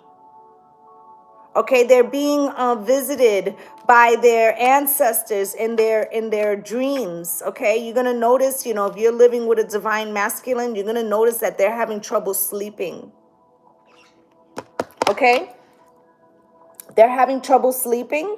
Speaker 1: Okay, they're being visited by their ancestors in their dreams. Okay, you're gonna notice, you know, if you're living with a divine masculine, you're gonna notice that they're having trouble sleeping. Okay, they're having trouble sleeping.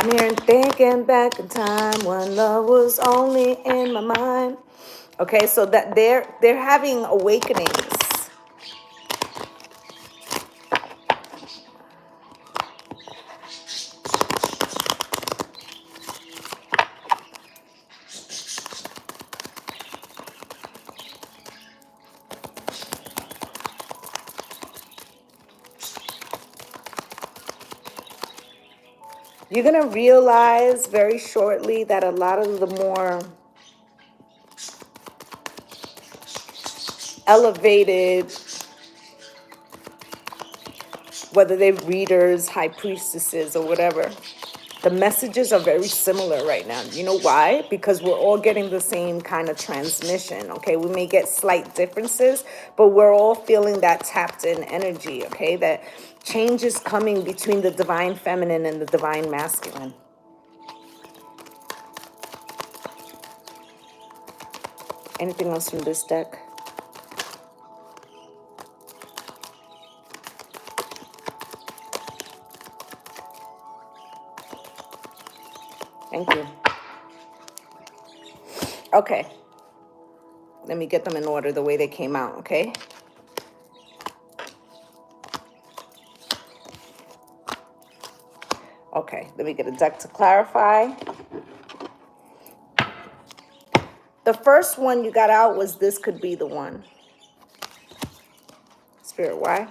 Speaker 1: I'm here and thinking back in time when love was only in my mind. Okay, so that they're having awakenings. You're going to realize very shortly that a lot of the more elevated, whether they're readers, high priestesses, or whatever, the messages are very similar right now. You know why? Because we're all getting the same kind of transmission, okay? We may get slight differences, but we're all feeling that tapped in energy, okay? That change is coming between the divine feminine and the divine masculine. Anything else from this deck? Thank you. Okay. Let me get them in order the way they came out, okay? Okay, let me get a deck to clarify. The first one you got out was this could be the one. Spirit, why?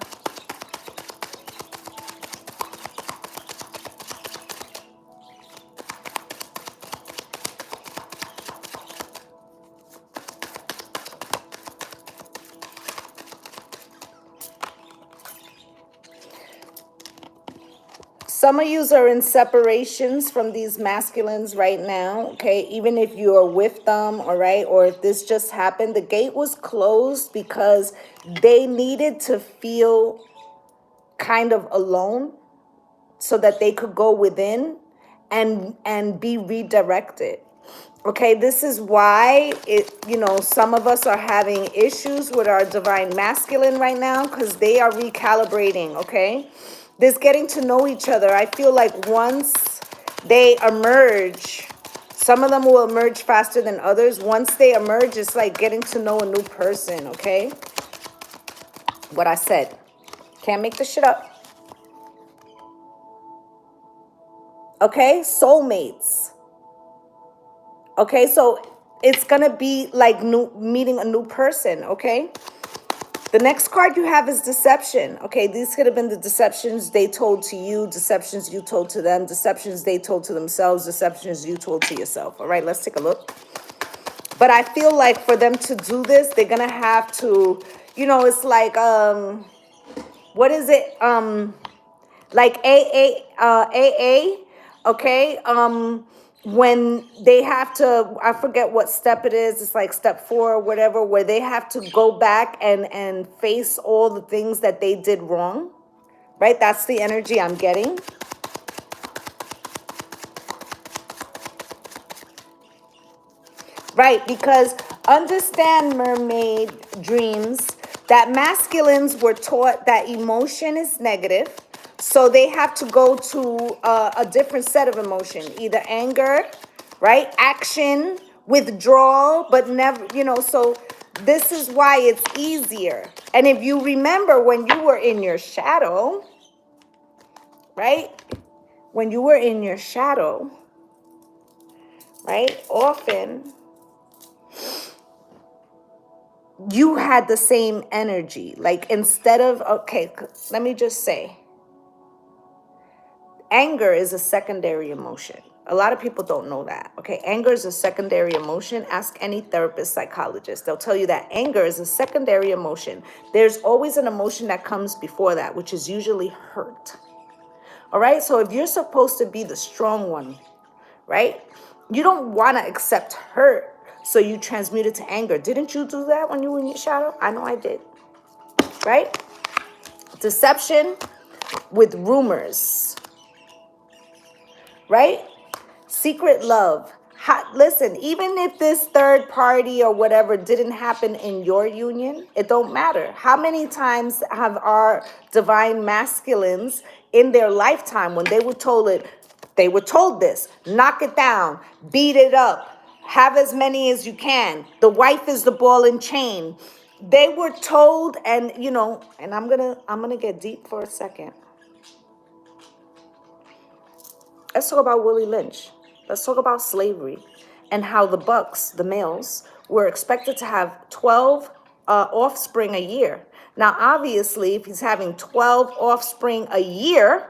Speaker 1: Some of you are in separations from these masculines right now, okay? Even if you are with them, all right? Or if this just happened, the gate was closed because they needed to feel kind of alone so that they could go within and be redirected. Okay, this is why some of us are having issues with our divine masculine right now because they are recalibrating, okay? This getting to know each other. I feel like once they emerge, some of them will emerge faster than others. Once they emerge, it's like getting to know a new person, okay? What I said. Can't make this shit up. Okay, soulmates. Okay, so it's gonna be like meeting a new person, okay? The next card you have is deception. Okay, these could have been the deceptions they told to you, deceptions you told to them, deceptions they told to themselves, deceptions you told to yourself. All right, let's take a look. But I feel like for them to do this, they're gonna have to, it's like what is it? Like AA, okay? When they have to, I forget what step it is, it's like step 4 or whatever, where they have to go back and face all the things that they did wrong, right? That's the energy I'm getting. Right, because understand, mermaid dreams, that masculines were taught that emotion is negative. So they have to go to a different set of emotion, either anger, right? Action, withdrawal, but never, so this is why it's easier. And if you remember when you were in your shadow, right? When you were in your shadow, right? Often you had the same energy. Like instead of, okay, let me just say, anger is a secondary emotion. A lot of people don't know that. Okay, anger is a secondary emotion. Ask any therapist, psychologist. They'll tell you that anger is a secondary emotion. There's always an emotion that comes before that, which is usually hurt. All right, so if you're supposed to be the strong one, right? You don't want to accept hurt, so you transmute it to anger. Didn't you do that when you were in your shadow? I know I did, right? Deception with rumors, right? Secret love. Listen, even if this third party or whatever didn't happen in your union, it don't matter. How many times have our divine masculines in their lifetime, when they were told it, They were told this. Knock it down. Beat it up. Have as many as you can. The wife is the ball and chain. They were told, and you know, and I'm gonna get deep for a second. Let's talk about Willie Lynch. Let's talk about slavery and how the bucks, the males, were expected to have 12 offspring a year. Now, obviously, if he's having 12 offspring a year,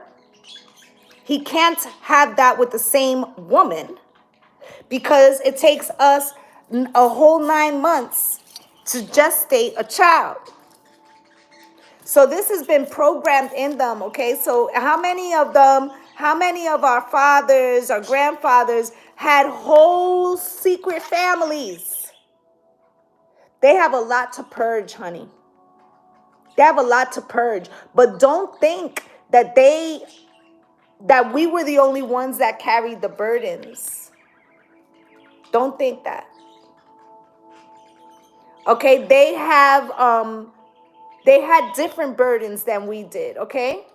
Speaker 1: he can't have that with the same woman because it takes us a whole 9 months to gestate a child. So this has been programmed in them, okay? So how many of our fathers or grandfathers had whole secret families? They have a lot to purge, honey. They have a lot to purge. But don't think that we were the only ones that carried the burdens. Don't think that. Okay, they had different burdens than we did, okay?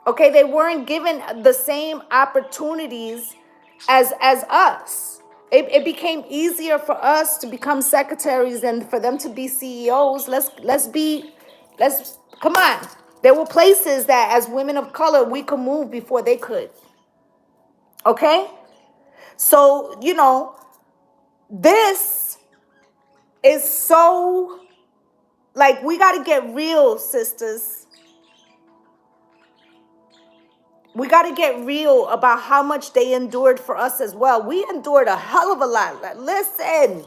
Speaker 1: Okay, they weren't given the same opportunities as us. It became easier for us to become secretaries than for them to be CEOs. Let's come on. There were places that as women of color we could move before they could. Okay? So, you know, this is so, like, we got to get real, sisters. We got to get real about how much they endured for us as well. We endured a hell of a lot. Like, listen,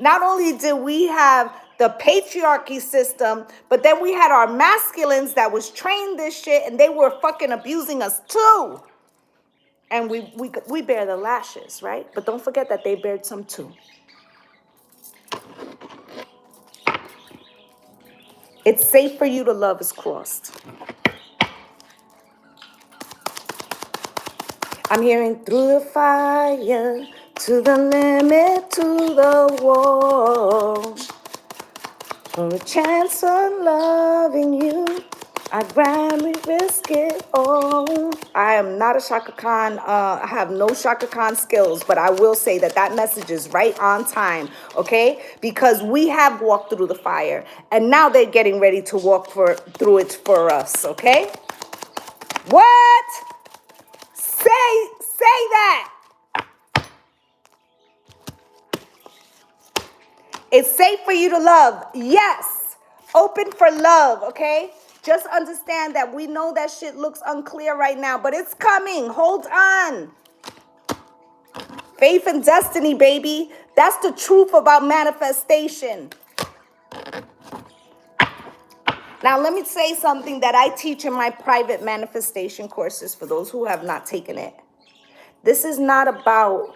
Speaker 1: not only did we have the patriarchy system, but then we had our masculines that was trained this shit and they were fucking abusing us too. And we bear the lashes, right? But don't forget that they bared some too. It's safe for you to love is crossed. I'm hearing through the fire, to the limit, to the wall. For a chance on loving you, I'd gladly risk it all. I am not a Chaka Khan. I have no Chaka Khan skills, but I will say that message is right on time, okay? Because we have walked through the fire, and now they're getting ready to walk through it for us, okay? What? Say that. It's safe for you to love. Yes. Open for love, okay? Just understand that we know that shit looks unclear right now, but it's coming. Hold on. Faith and destiny, baby. That's the truth about manifestation. Now, let me say something that I teach in my private manifestation courses for those who have not taken it. This is not about,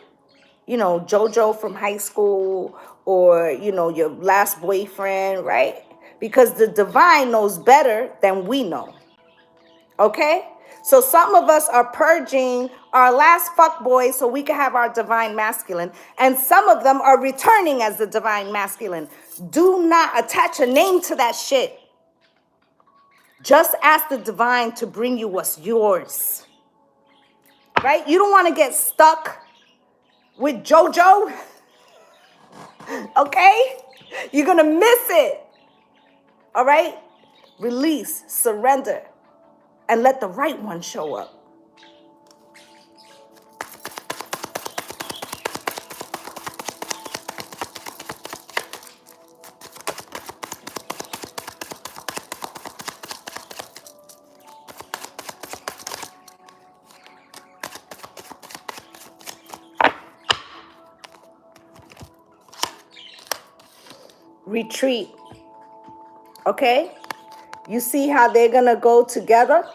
Speaker 1: you know, JoJo from high school or, you know, your last boyfriend, right? Because the divine knows better than we know. Okay? So some of us are purging our last fuckboy so we can have our divine masculine. And some of them are returning as the divine masculine. Do not attach a name to that shit. Just ask the divine to bring you what's yours. Right? You don't want to get stuck with JoJo. Okay? You're going to miss it. All right? Release, surrender, and let the right one show up. Retreat. Okay? You see how they're going to go together?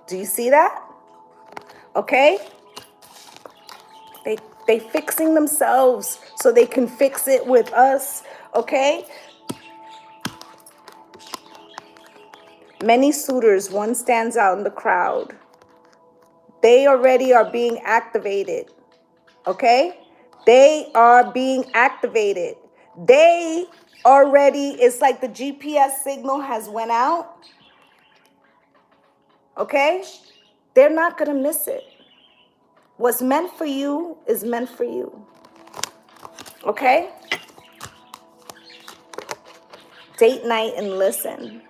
Speaker 1: Do you see that? Okay? They fixing themselves so they can fix it with us. Okay? Many suitors, one stands out in the crowd. They already are being activated. Okay? They are being activated. They already, it's like the GPS signal has went out. Okay? They're not going to miss it. What's meant for you is meant for you. Okay? Date night and listen.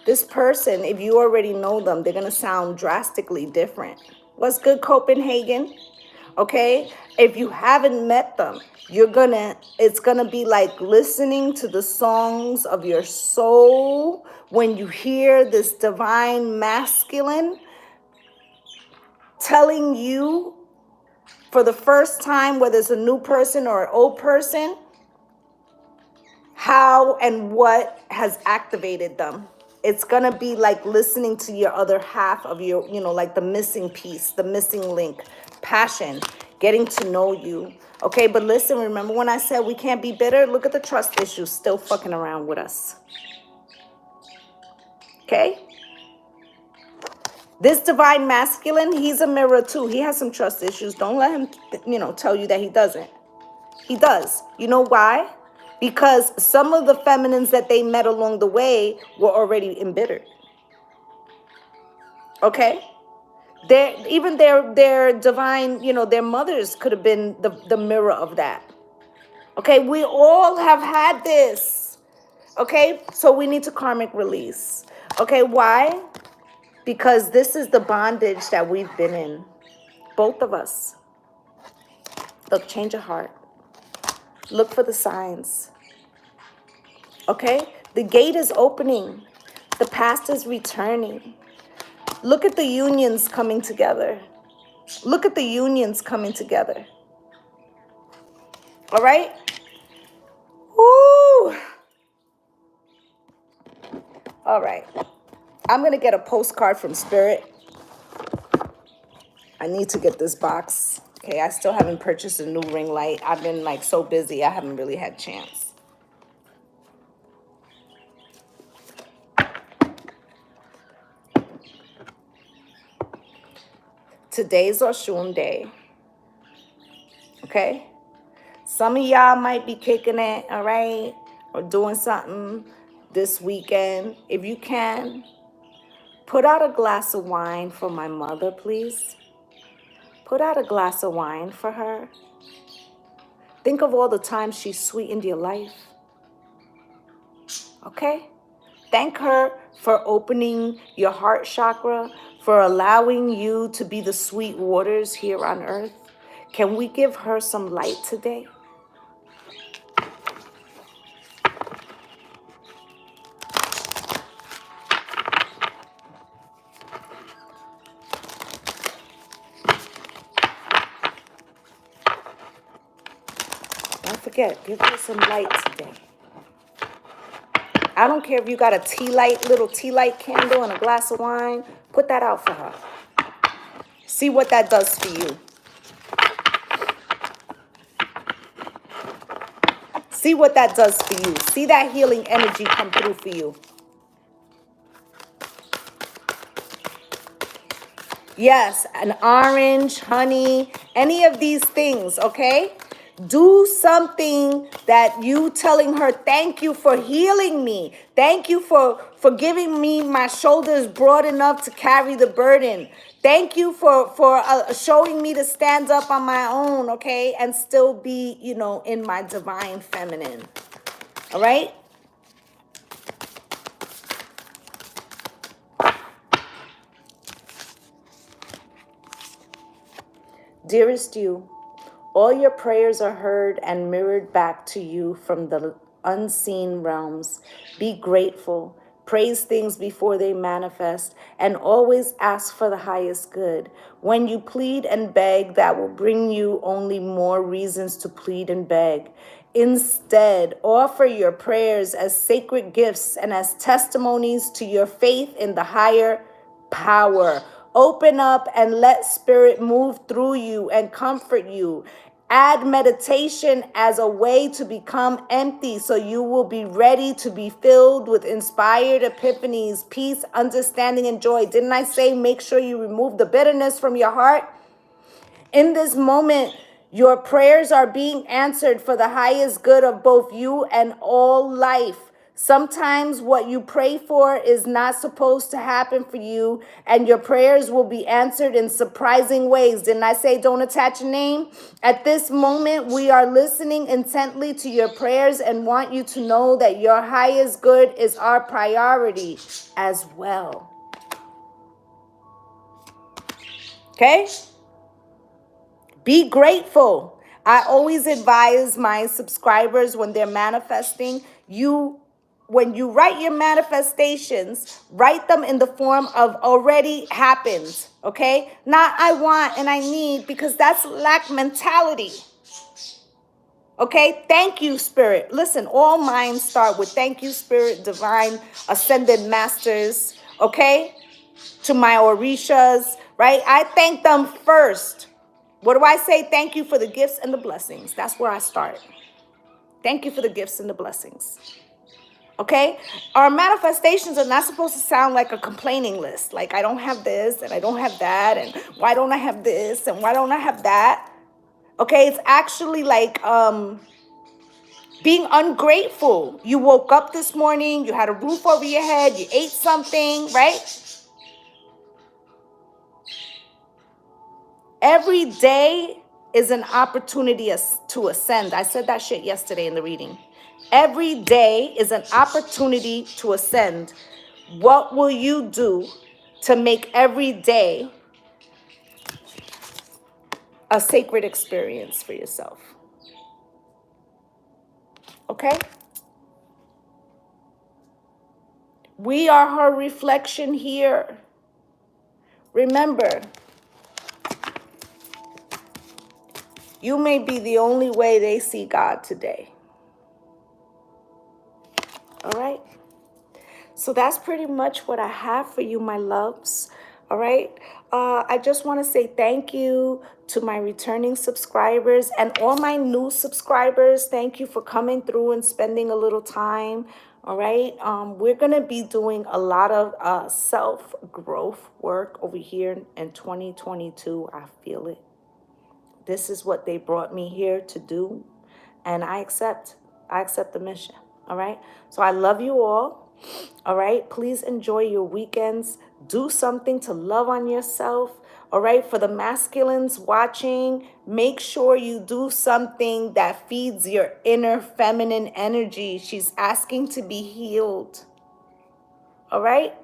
Speaker 1: This person, if you already know them, they're going to sound drastically different. What's good, Copenhagen? Okay? If you haven't met them, it's going to be like listening to the songs of your soul when you hear this divine masculine telling you for the first time, whether it's a new person or an old person, how and what has activated them. It's going to be like listening to your other half of your, like the missing piece, the missing link, passion, getting to know you. Okay, but listen, remember when I said we can't be bitter? Look at the trust issues still fucking around with us. Okay? This divine masculine, he's a mirror too. He has some trust issues. Don't let him, tell you that he doesn't. He does. You know why? Because some of the feminines that they met along the way were already embittered. Okay? Even their divine, their mothers could have been the mirror of that. Okay? We all have had this. Okay? So we need to karmic release. Okay? Why? Because this is the bondage that we've been in. Both of us. Look, change your heart. Look for the signs. Okay? The gate is opening. The past is returning. Look at the unions coming together. Look at the unions coming together. All right? Woo! All right. I'm going to get a postcard from Spirit. I need to get this box. Okay, I still haven't purchased a new ring light. I've been like so busy, I haven't really had a chance. Today's Oshun Day. Okay? Some of y'all might be kicking it, all right? Or doing something this weekend. If you can, put out a glass of wine for my mother, please. Put out a glass of wine for her. Think of all the times she sweetened your life. Okay? Thank her for opening your heart chakra, for allowing you to be the sweet waters here on earth. Can we give her some light today? Don't forget, give her some light today. I don't care if you got a little tea light candle and a glass of wine. Put that out for her. See what that does for you. See what that does for you. See that healing energy come through for you. Yes, an orange, honey, any of these things, okay? Do something that you telling her, thank you for healing me. Thank you for giving me my shoulders broad enough to carry the burden. Thank you for showing me to stand up on my own, okay? And still be, in my divine feminine. All right? Dearest you, all your prayers are heard and mirrored back to you from the unseen realms. Be grateful. Praise things before they manifest, and always ask for the highest good. When you plead and beg, that will bring you only more reasons to plead and beg. Instead, offer your prayers as sacred gifts and as testimonies to your faith in the higher power. Open up and let Spirit move through you and comfort you. Add meditation as a way to become empty so you will be ready to be filled with inspired epiphanies, peace, understanding, and joy. Didn't I say make sure you remove the bitterness from your heart? In this moment, your prayers are being answered for the highest good of both you and all life. Sometimes what you pray for is not supposed to happen for you, and your prayers will be answered in surprising ways. Didn't I say don't attach a name? At this moment, we are listening intently to your prayers and want you to know that your highest good is our priority as well. Okay? Be grateful. I always advise my subscribers when they're manifesting, when you write your manifestations, write them in the form of already happened, okay? Not I want and I need, because that's lack mentality. Okay, thank you, Spirit. Listen, all minds start with thank you, Spirit, divine, ascended masters, okay? To my Orishas, right? I thank them first. What do I say? Thank you for the gifts and the blessings. That's where I start. Thank you for the gifts and the blessings. Okay? Our manifestations are not supposed to sound like a complaining list. Like, I don't have this and I don't have that. And why don't I have this and why don't I have that? Okay? It's actually like being ungrateful. You woke up this morning. You had a roof over your head. You ate something, right? Every day is an opportunity to ascend. I said that shit yesterday in the reading. Every day is an opportunity to ascend. What will you do to make every day a sacred experience for yourself? Okay? We are her reflection here. Remember, you may be the only way they see God today. All right? So that's pretty much what I have for you, my loves. All right. I just want to say thank you to my returning subscribers and all my new subscribers. Thank you for coming through and spending a little time. All right. We're going to be doing a lot of self-growth work over here in 2022. I feel it. This is what they brought me here to do. And I accept the mission. All right. So I love you all. All right. Please enjoy your weekends. Do something to love on yourself. All right. For the masculines watching, make sure you do something that feeds your inner feminine energy. She's asking to be healed. All right.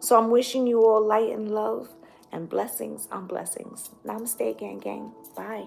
Speaker 1: So I'm wishing you all light and love and blessings on blessings. Namaste, gang, gang. Bye.